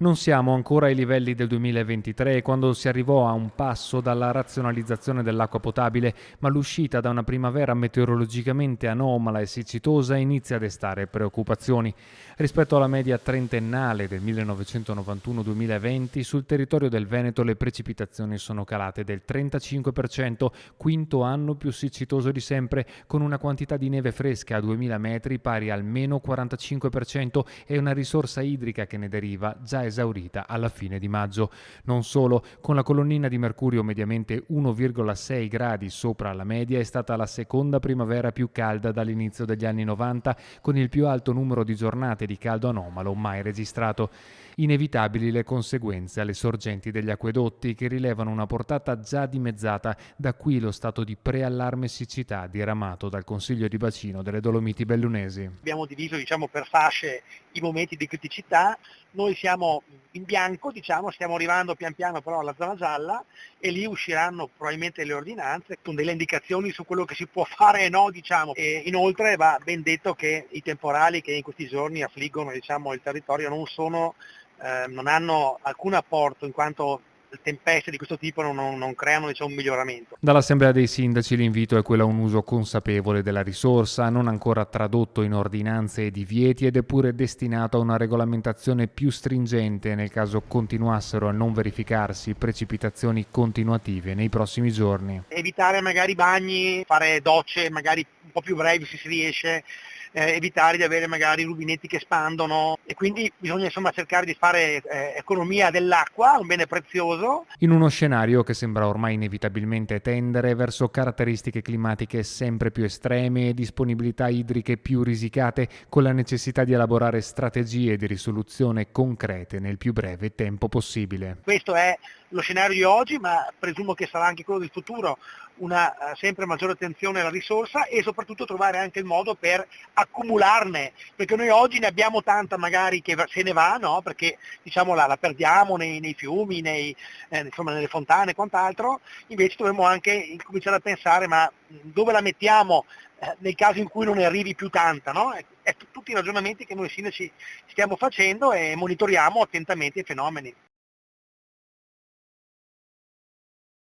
Non siamo ancora ai livelli del 2023, quando si arrivò a un passo dalla razionalizzazione dell'acqua potabile, ma l'uscita da una primavera meteorologicamente anomala e siccitosa inizia a destare preoccupazioni. Rispetto alla media trentennale del 1991-2020, sul territorio del Veneto le precipitazioni sono calate del 35%, quinto anno più siccitoso di sempre, con una quantità di neve fresca a 2000 metri pari al meno 45% e una risorsa idrica che ne deriva già esaurita alla fine di maggio. Non solo, con la colonnina di mercurio mediamente 1,6 gradi sopra la media è stata la seconda primavera più calda dall'inizio degli anni 90, con il più alto numero di giornate di caldo anomalo mai registrato. Inevitabili le conseguenze alle sorgenti degli acquedotti che rilevano una portata già dimezzata, da qui lo stato di preallarme siccità diramato dal Consiglio di Bacino delle Dolomiti Bellunesi. Abbiamo diviso per fasce i momenti di criticità, noi siamo in bianco, stiamo arrivando pian piano però alla zona gialla e lì usciranno probabilmente le ordinanze con delle indicazioni su quello che si può fare e no. E inoltre va ben detto che i temporali che in questi giorni affliggono il territorio non hanno alcun apporto, in quanto tempeste di questo tipo non creano un miglioramento. Dall'Assemblea dei Sindaci l'invito è quello a un uso consapevole della risorsa, non ancora tradotto in ordinanze e divieti ed è pure destinato a una regolamentazione più stringente nel caso continuassero a non verificarsi precipitazioni continuative nei prossimi giorni. Evitare magari bagni, fare docce magari un po' più brevi se si riesce, evitare di avere magari rubinetti che espandono e quindi bisogna cercare di fare economia dell'acqua, un bene prezioso. In uno scenario che sembra ormai inevitabilmente tendere verso caratteristiche climatiche sempre più estreme e disponibilità idriche più risicate, con la necessità di elaborare strategie di risoluzione concrete nel più breve tempo possibile. Questo è lo scenario di oggi, ma presumo che sarà anche quello del futuro, una sempre maggiore attenzione alla risorsa e soprattutto trovare anche il modo per accumularne, perché noi oggi ne abbiamo tanta magari che se ne va, no? Perché la perdiamo nei fiumi, nelle fontane e quant'altro, invece dovremmo anche cominciare a pensare ma dove la mettiamo nel caso in cui non ne arrivi più tanta, no? Tutti i ragionamenti che noi sindaci stiamo facendo e monitoriamo attentamente i fenomeni.